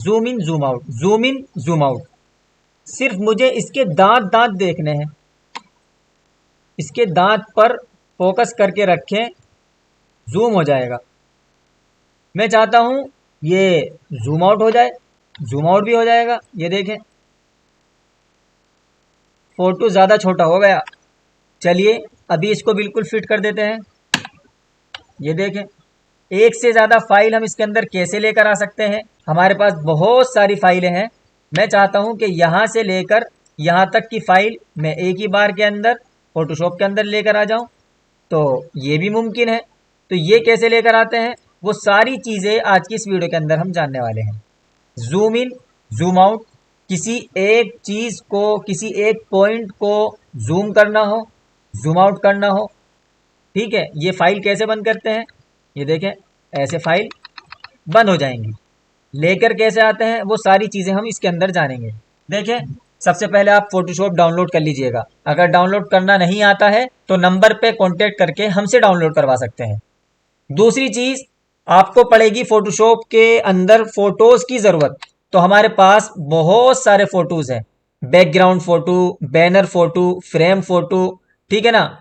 Zoom in zoom out, zoom in zoom out. सिर्फ मुझे इसके दांत दांत देखने हैं, इसके दांत पर फोकस करके रखें, जूम हो जाएगा। मैं चाहता हूं ये जूम आउट हो जाए, जूम आउट भी हो जाएगा। ये देखें, फोटो ज्यादा छोटा हो गया। चलिए अभी इसको बिल्कुल फिट कर देते हैं। ये देखें, एक से ज्यादा फाइल हम इसके अंदर कैसे लेकर आ सकते हैं। हमारे पास बहुत सारी फाइलें हैं। मैं चाहता हूं कि यहां से लेकर यहां तक की फाइल मैं एक ही बार के अंदर फोटोशॉप के अंदर लेकर आ जाऊं, तो ये भी मुमकिन है। तो ये कैसे लेकर आते हैं, वो सारी चीजें आज की इस वीडियो के अंदर हम जानने वाले हैं। जूम इन जूम आउट, किसी एक चीज को, किसी एक पॉइंट को जूम करना हो, जूम आउट करना हो, ठीक है। ये फाइल कैसे बंद करते हैं, ये देखें, ऐसे फाइल बंद हो जाएंगी। लेकर कैसे आते हैं, वो सारी चीजें हम इसके अंदर जानेंगे। देखें, सबसे पहले आप फोटोशॉप डाउनलोड कर लीजिएगा। अगर डाउनलोड करना नहीं आता है तो नंबर पे कांटेक्ट करके हमसे डाउनलोड करवा सकते हैं। दूसरी चीज, आपको पड़ेगी फोटोशॉप के अंदर फोटोज की जरूरत। तो हमारे पास बहुत सारे फोटोज हैं, background photo, banner photo, frame photo, ठीक है ना।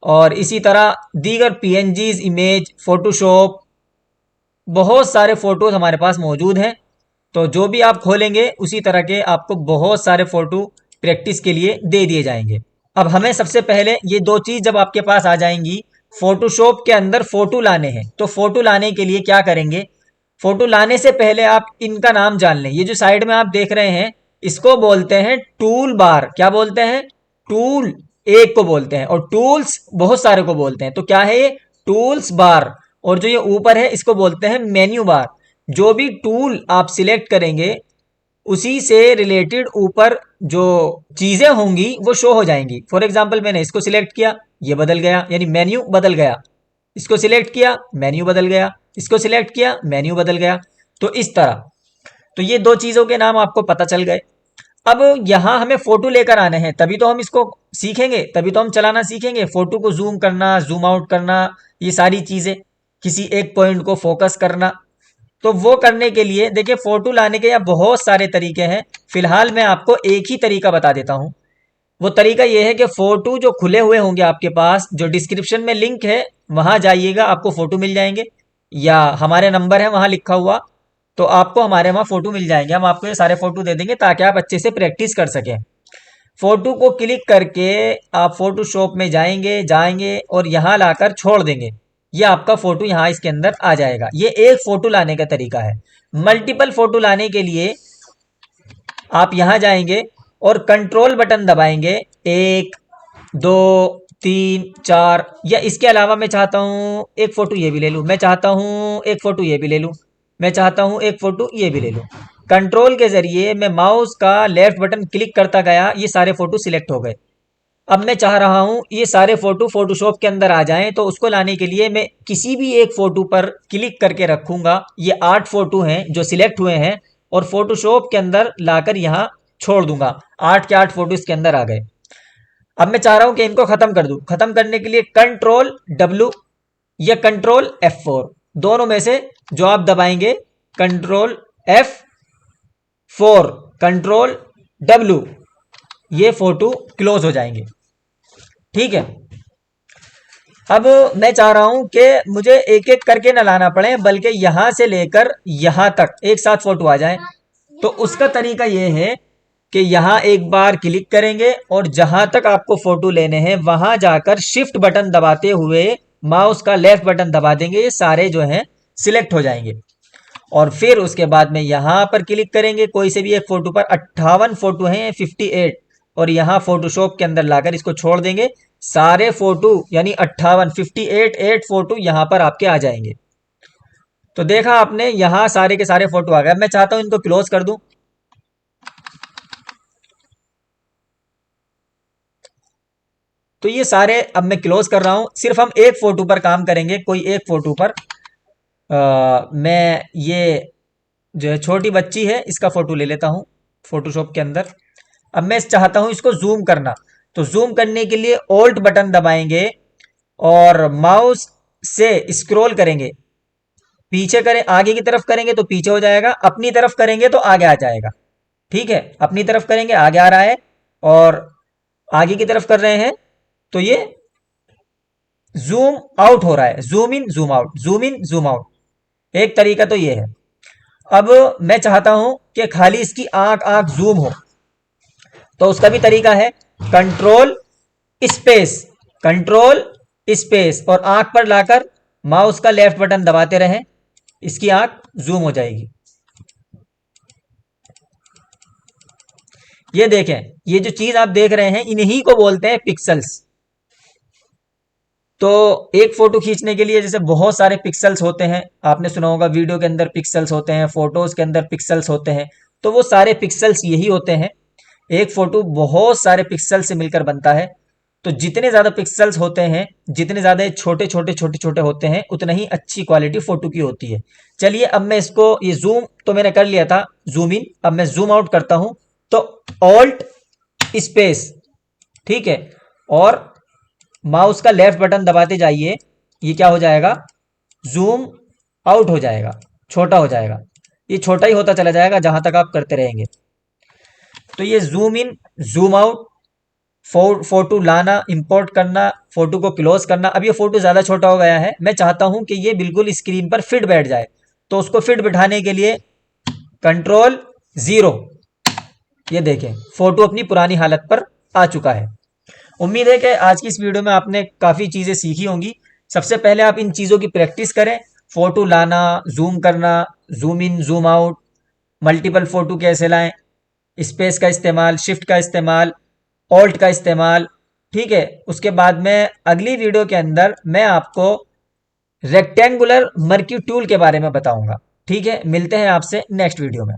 और इसी तरह दीगर पीएनजीज, इमेज, फोटोशॉप, बहुत सारे फोटोज हमारे पास मौजूद हैं। तो जो भी आप खोलेंगे उसी तरह के आपको बहुत सारे फोटो प्रैक्टिस के लिए दे दिए जाएंगे। अब हमें सबसे पहले ये दो चीज जब आपके पास आ जाएंगी, फोटोशॉप के अंदर फोटो लाने हैं। तो फोटो लाने के लिए क्या करेंगे, फोटो लाने से पहले आप इनका नाम जान लें। ये जो साइड में आप देख रहे हैं, इसको बोलते हैं टूल बार। क्या बोलते हैं, टूल एक को बोलते हैं और टूल्स बहुत सारे को बोलते हैं। तो क्या है ये, टूल्स बार। और जो ये ऊपर है इसको बोलते हैं मेन्यू बार। जो भी टूल आप सिलेक्ट करेंगे उसी से रिलेटेड ऊपर जो चीजें होंगी वो शो हो जाएंगी। फॉर एग्जाम्पल मैंने इसको सिलेक्ट किया, ये बदल गया, यानी मेन्यू बदल गया। इसको सिलेक्ट किया, मेन्यू बदल गया। इसको सिलेक्ट किया, मेन्यू बदल गया। तो इस तरह, तो ये दो चीजों के नाम आपको पता चल गए। अब यहां हमें फोटो लेकर आने हैं, तभी तो हम इसको सीखेंगे, तभी तो हम चलाना सीखेंगे। फोटो को जूम करना, जूम आउट करना, ये सारी चीजें, किसी एक पॉइंट को फोकस करना। तो वो करने के लिए देखिए, फोटो लाने के यहाँ बहुत सारे तरीके हैं। फिलहाल मैं आपको एक ही तरीका बता देता हूं। वो तरीका ये है कि फोटो जो खुले हुए होंगे आपके पास, जो डिस्क्रिप्शन में लिंक है वहां जाइएगा, आपको फोटो मिल जाएंगे, या हमारे नंबर है वहां लिखा हुआ, तो आपको हमारे वहां फोटो मिल जाएंगे। हम आपको ये सारे फोटो दे देंगे ताकि आप अच्छे से प्रैक्टिस कर सकें। फोटो को क्लिक करके आप फोटोशॉप में जाएंगे जाएंगे और यहाँ लाकर छोड़ देंगे। ये आपका फोटो यहाँ इसके अंदर आ जाएगा। ये एक फोटो लाने का तरीका है। मल्टीपल फोटो लाने के लिए आप यहाँ जाएंगे और कंट्रोल बटन दबाएंगे, 1 2 3 4, या इसके अलावा मैं चाहता हूँ एक फोटो ये भी ले लूँ, मैं चाहता हूँ एक फोटो ये भी ले लूँ, मैं चाहता हूँ एक फोटो ये भी ले लूँ। कंट्रोल के जरिए मैं माउस का लेफ्ट बटन क्लिक करता गया, ये सारे फोटो सिलेक्ट हो गए। अब मैं चाह रहा हूं ये सारे फोटो फोटोशॉप के अंदर आ जाएं, तो उसको लाने के लिए मैं किसी भी एक फोटो पर क्लिक करके रखूंगा। ये 8 फोटो हैं जो सिलेक्ट हुए हैं और फोटोशॉप के अंदर लाकर यहां छोड़ दूंगा। 8 के 8 फोटो इसके अंदर आ गए। अब मैं चाह रहा हूं कि इनको खत्म कर दूं। खत्म करने के लिए कंट्रोल W या कंट्रोल F4, दोनों में से जो आप दबाएंगे, कंट्रोल F4, कंट्रोल W, ये फोटो क्लोज हो जाएंगे। ठीक है। अब मैं चाह रहा हूं कि मुझे एक एक करके ना लाना पड़े, बल्कि यहां से लेकर यहां तक एक साथ फोटो आ जाए। तो उसका तरीका यह है कि यहां एक बार क्लिक करेंगे और जहां तक आपको फोटो लेने हैं वहां जाकर शिफ्ट बटन दबाते हुए माउस का लेफ्ट बटन दबा देंगे, ये सारे जो हैं सिलेक्ट हो जाएंगे। और फिर उसके बाद में यहां पर क्लिक करेंगे कोई से भी एक फोटो पर। 58 फोटो हैं, 58, और यहां फोटोशॉप के अंदर लाकर इसको छोड़ देंगे। सारे फोटो यानी 58, 58 8 फोटो यहां पर आपके आ जाएंगे। तो देखा आपने, यहां सारे के सारे फोटो आ गए। मैं चाहता हूं इनको क्लोज कर दूं। तो ये सारे अब मैं क्लोज कर रहा हूं। सिर्फ हम एक फोटो पर काम करेंगे, कोई एक फोटो पर। मैं ये जो है छोटी बच्ची है, इसका फोटो ले लेता हूं फोटोशॉप के अंदर। अब मैं चाहता हूं इसको जूम करना। तो जूम करने के लिए ऑल्ट बटन दबाएंगे और माउस से स्क्रॉल करेंगे। पीछे करें, आगे की तरफ करेंगे तो पीछे हो जाएगा, अपनी तरफ करेंगे तो आगे आ जाएगा। ठीक है, अपनी तरफ करेंगे आगे आ रहा है, और आगे की तरफ कर रहे हैं तो ये जूम आउट हो रहा है, zoom in zoom out, zoom in zoom out. एक तरीका तो ये है। अब मैं चाहता हूं कि खाली इसकी आंख आंख जूम हो, तो उसका भी तरीका है, कंट्रोल स्पेस, कंट्रोल स्पेस, और आंख पर लाकर माउस का लेफ्ट बटन दबाते रहें, इसकी आंख जूम हो जाएगी। ये देखें, ये जो चीज आप देख रहे हैं इन्हीं को बोलते हैं पिक्सल्स। तो एक फोटो खींचने के लिए जैसे बहुत सारे पिक्सल्स होते हैं, आपने सुना होगा वीडियो के अंदर पिक्सल्स होते हैं, फोटोज के अंदर पिक्सल्स होते हैं, तो वो सारे पिक्सल्स यही होते हैं। एक फोटो बहुत सारे पिक्सल से मिलकर बनता है। तो जितने ज्यादा पिक्सल्स होते हैं, जितने ज्यादा छोटे छोटे छोटे छोटे होते हैं, उतना ही अच्छी क्वालिटी फोटो की होती है। चलिए अब मैं इसको, ये जूम तो मैंने कर लिया था, जूम इन, अब मैं जूम आउट करता हूं, तो ऑल्ट स्पेस, ठीक है, और माउस का लेफ्ट बटन दबाते जाइए, ये क्या हो जाएगा, जूम आउट हो जाएगा, छोटा हो जाएगा, ये छोटा ही होता चला जाएगा जहां तक आप करते रहेंगे। तो ये zoom in zoom out, photo लाना, इंपोर्ट करना, फोटो को क्लोज करना। अब ये फोटो ज्यादा छोटा हो गया है, मैं चाहता हूं कि ये बिल्कुल स्क्रीन पर फिट बैठ जाए, तो उसको फिट बिठाने के लिए कंट्रोल 0, ये देखें फोटो अपनी पुरानी हालत पर आ चुका है। उम्मीद है कि आज की इस वीडियो में आपने काफ़ी चीज़ें सीखी होंगी। सबसे पहले आप इन चीज़ों की प्रैक्टिस करें, फ़ोटो लाना, जूम करना, zoom in zoom out, multiple photo कैसे लाएं, स्पेस का इस्तेमाल, शिफ्ट का इस्तेमाल, ऑल्ट का इस्तेमाल। ठीक है, उसके बाद में अगली वीडियो के अंदर मैं आपको रेक्टेंगुलर मर्क्यू टूल के बारे में बताऊंगा। ठीक है, मिलते हैं आपसे नेक्स्ट वीडियो में।